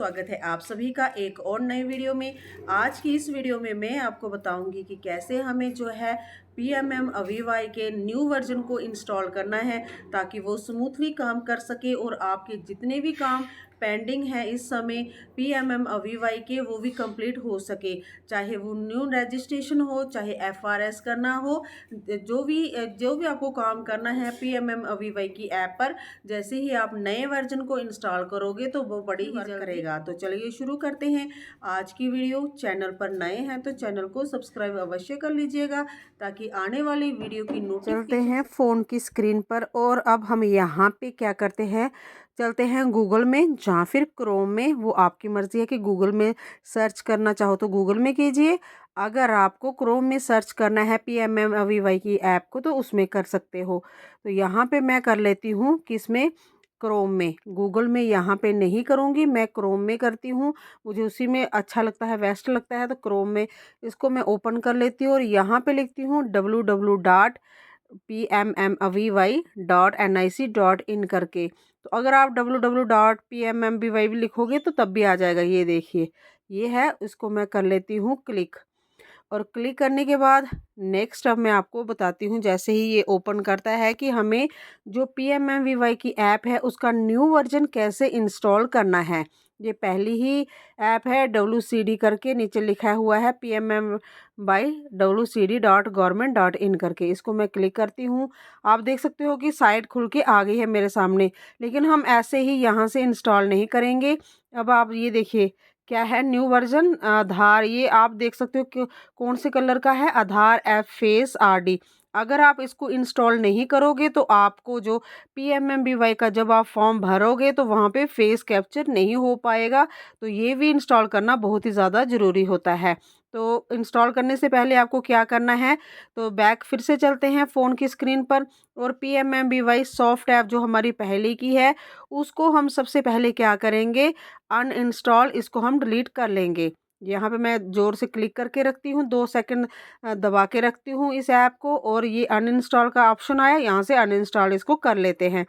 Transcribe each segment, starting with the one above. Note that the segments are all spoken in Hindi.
स्वागत है आप सभी का एक और नई वीडियो में। आज की इस वीडियो में मैं आपको बताऊंगी कि कैसे हमें जो है PMM अवीवाई के न्यू वर्जन को इंस्टॉल करना है ताकि वो स्मूथली काम कर सके और आपके जितने भी काम पेंडिंग है इस समय PMM अवीवाई के वो भी कंप्लीट हो सके। चाहे वो न्यू रजिस्ट्रेशन हो, चाहे FRS करना हो, जो भी आपको काम करना है PMM अवीवाई की ऐप पर, जैसे ही आप नए वर्जन को इंस्टॉल करोगे तो वो बड़ी ही जल्द करेगा। तो चलिए शुरू करते हैं आज की वीडियो। चैनल पर नए हैं तो चैनल को सब्सक्राइब अवश्य कर लीजिएगा ताकि आने वाली वीडियो की नोटिफिकेशन। चलते हैं फ़ोन की स्क्रीन पर और अब हम यहाँ पे क्या करते हैं, चलते हैं गूगल में या फिर क्रोम में। वो आपकी मर्ज़ी है कि गूगल में सर्च करना चाहो तो गूगल में कीजिए। अगर आपको क्रोम में सर्च करना है PMM अवीवाई की ऐप को तो उसमें कर सकते हो। तो यहाँ पे मैं कर लेती हूँ किसमें, क्रोम में। गूगल में यहाँ पे नहीं करूँगी, मैं क्रोम में करती हूँ। मुझे उसी में अच्छा लगता है, बेस्ट लगता है, तो क्रोम में इसको मैं ओपन कर लेती हूँ और यहाँ पे लिखती हूँ www.pmmavy.nic.in करके। तो अगर आप www.pmmavy भी लिखोगे तो तब भी आ जाएगा। ये देखिए, ये है, इसको मैं कर लेती हूँ क्लिक। और क्लिक करने के बाद नेक्स्ट अब मैं आपको बताती हूँ, जैसे ही ये ओपन करता है कि हमें जो PMMVY की ऐप है उसका न्यू वर्जन कैसे इंस्टॉल करना है। ये पहली ही ऐप है, WCD करके नीचे लिखा हुआ है PMM by WCD.government.in करके। इसको मैं क्लिक करती हूँ। आप देख सकते हो कि साइट खुल के आ गई है मेरे सामने, लेकिन हम ऐसे ही यहाँ से इंस्टॉल नहीं करेंगे। अब आप ये देखिए क्या है, न्यू वर्जन आधार, ये आप देख सकते हो कि कौन से कलर का है, आधार ऐप फेस RD। अगर आप इसको इंस्टॉल नहीं करोगे तो आपको जो PMMVY का जब आप फॉर्म भरोगे तो वहाँ पे फेस कैप्चर नहीं हो पाएगा। तो ये भी इंस्टॉल करना बहुत ही ज़्यादा ज़रूरी होता है। तो इंस्टॉल करने से पहले आपको क्या करना है, तो बैक फिर से चलते हैं फ़ोन की स्क्रीन पर और PMMVY सॉफ्ट ऐप जो हमारी पहले की है उसको हम सबसे पहले क्या करेंगे, अनइंस्टॉल, इसको हम डिलीट कर लेंगे। यहाँ पे मैं ज़ोर से क्लिक करके रखती हूँ, 2 सेकंड दबा के रखती हूँ इस ऐप को और ये अनइंस्टॉल का ऑप्शन आया, यहाँ से अनइंस्टॉल इसको कर लेते हैं।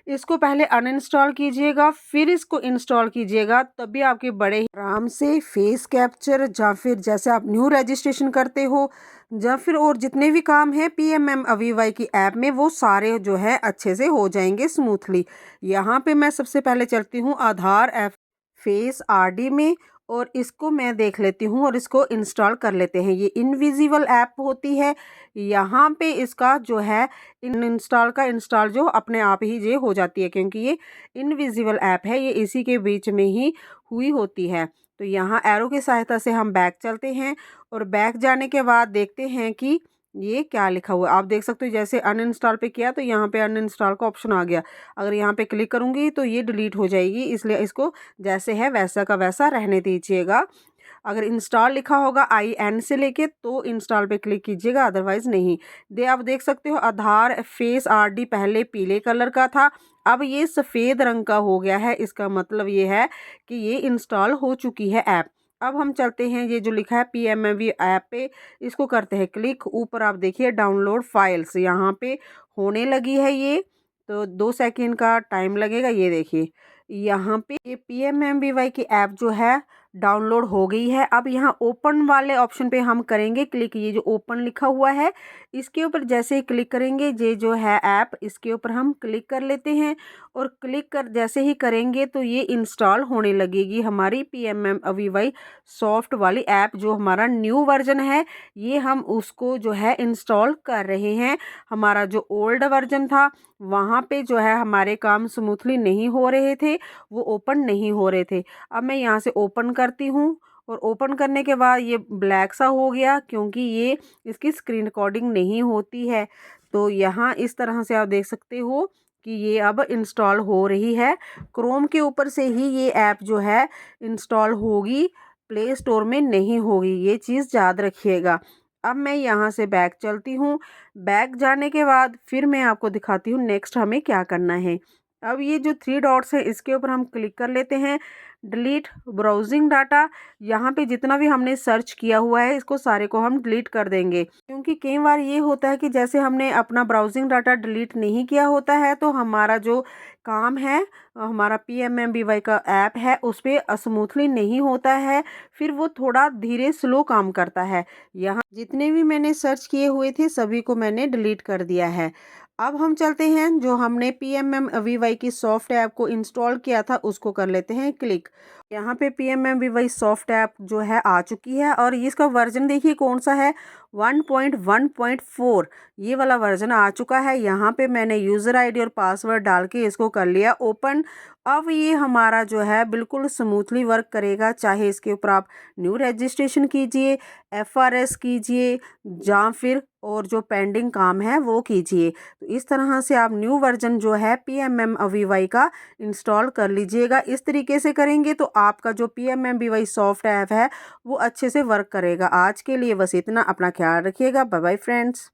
इसको पहले अनइंस्टॉल कीजिएगा फिर इसको इंस्टॉल कीजिएगा, तभी आपके बड़े ही आराम से फेस कैप्चर या फिर जैसे आप न्यू रजिस्ट्रेशन करते हो या फिर और जितने भी काम है PMM अवीवाई की ऐप में वो सारे जो है अच्छे से हो जाएंगे स्मूथली। यहाँ पे मैं सबसे पहले चलती हूँ आधार ऐप फेस RD में और इसको मैं देख लेती हूँ और इसको इंस्टॉल कर लेते हैं। ये इनविजिबल ऐप होती है, यहाँ पे इसका जो है इंस्टॉल का इंस्टॉल जो अपने आप ही ये हो जाती है, क्योंकि ये इनविजिबल ऐप है, ये इसी के बीच में ही हुई होती है। तो यहाँ एरो की सहायता से हम बैक चलते हैं और बैक जाने के बाद देखते हैं कि ये क्या लिखा हुआ है। आप देख सकते हो जैसे अनइंस्टॉल पे किया तो यहाँ पे अनइंस्टॉल का ऑप्शन आ गया। अगर यहाँ पे क्लिक करूँगी तो ये डिलीट हो जाएगी, इसलिए इसको जैसे है वैसा का वैसा रहने दीजिएगा। अगर इंस्टॉल लिखा होगा IN से लेके तो इंस्टॉल पे क्लिक कीजिएगा, अदरवाइज़ नहीं। आप देख सकते हो आधार फेस RD पहले पीले कलर का था, अब ये सफ़ेद रंग का हो गया है। इसका मतलब ये है कि ये इंस्टॉल हो चुकी है ऐप। अब हम चलते हैं, ये जो लिखा है PMMV ऐप पे, इसको करते हैं क्लिक। ऊपर आप देखिए डाउनलोड फाइल्स यहाँ पे होने लगी है ये, तो 2 सेकंड का टाइम लगेगा। ये देखिए यहाँ पे ये PMMVY की ऐप जो है डाउनलोड हो गई है। अब यहाँ ओपन वाले ऑप्शन पे हम करेंगे क्लिक। ये जो ओपन लिखा हुआ है इसके ऊपर जैसे ही क्लिक करेंगे, ये जो है ऐप, इसके ऊपर हम क्लिक कर लेते हैं और क्लिक कर जैसे ही करेंगे तो ये इंस्टॉल होने लगेगी हमारी PMM अवीवाई सॉफ्ट वाली ऐप। जो हमारा न्यू वर्जन है ये हम उसको जो है इंस्टॉल कर रहे हैं। हमारा जो ओल्ड वर्जन था वहाँ पे जो है हमारे काम स्मूथली नहीं हो रहे थे, वो ओपन नहीं हो रहे थे। अब मैं यहाँ से ओपन करती हूँ और ओपन करने के बाद ये ब्लैक सा हो गया, क्योंकि ये इसकी स्क्रीन रिकॉर्डिंग नहीं होती है। तो यहाँ इस तरह से आप देख सकते हो कि ये अब इंस्टॉल हो रही है। क्रोम के ऊपर से ही ये ऐप जो है इंस्टॉल होगी, प्ले स्टोर में नहीं होगी, ये चीज़ याद रखिएगा। अब मैं यहाँ से बैक चलती हूँ। बैक जाने के बाद फिर मैं आपको दिखाती हूँ नेक्स्ट हमें क्या करना है। अब ये जो 3 डॉट्स हैं इसके ऊपर हम क्लिक कर लेते हैं। डिलीट ब्राउजिंग डाटा, यहाँ पे जितना भी हमने सर्च किया हुआ है इसको सारे को हम डिलीट कर देंगे, क्योंकि कई बार ये होता है कि जैसे हमने अपना ब्राउजिंग डाटा डिलीट नहीं किया होता है तो हमारा जो काम है, हमारा PMMBY का ऐप है उस पर स्मूथली नहीं होता है, फिर वो थोड़ा धीरे स्लो काम करता है। यहाँ जितने भी मैंने सर्च किए हुए थे सभी को मैंने डिलीट कर दिया है। अब हम चलते हैं, जो हमने PMMBY की सॉफ्ट ऐप को इंस्टॉल किया था उसको कर लेते हैं क्लिक। यहाँ पे PMMBY सॉफ्ट ऐप जो है आ चुकी है और इसका वर्जन देखिए कौन सा है, 1.1.4 ये वाला वर्जन आ चुका है। यहाँ पे मैंने यूज़र आईडी और पासवर्ड डाल के इसको कर लिया ओपन। अब ये हमारा जो है बिल्कुल स्मूथली वर्क करेगा, चाहे इसके ऊपर आप न्यू रजिस्ट्रेशन कीजिए, FRS कीजिए या फिर और जो पेंडिंग काम है वो कीजिए। तो इस तरह से आप न्यू वर्जन जो है PMMBY का इंस्टॉल कर लीजिएगा। इस तरीके से करेंगे तो आपका जो PMMBY सॉफ्ट ऐप है वो अच्छे से वर्क करेगा। आज के लिए बस इतना, अपना ख्याल रखिएगा। Bye bye friends.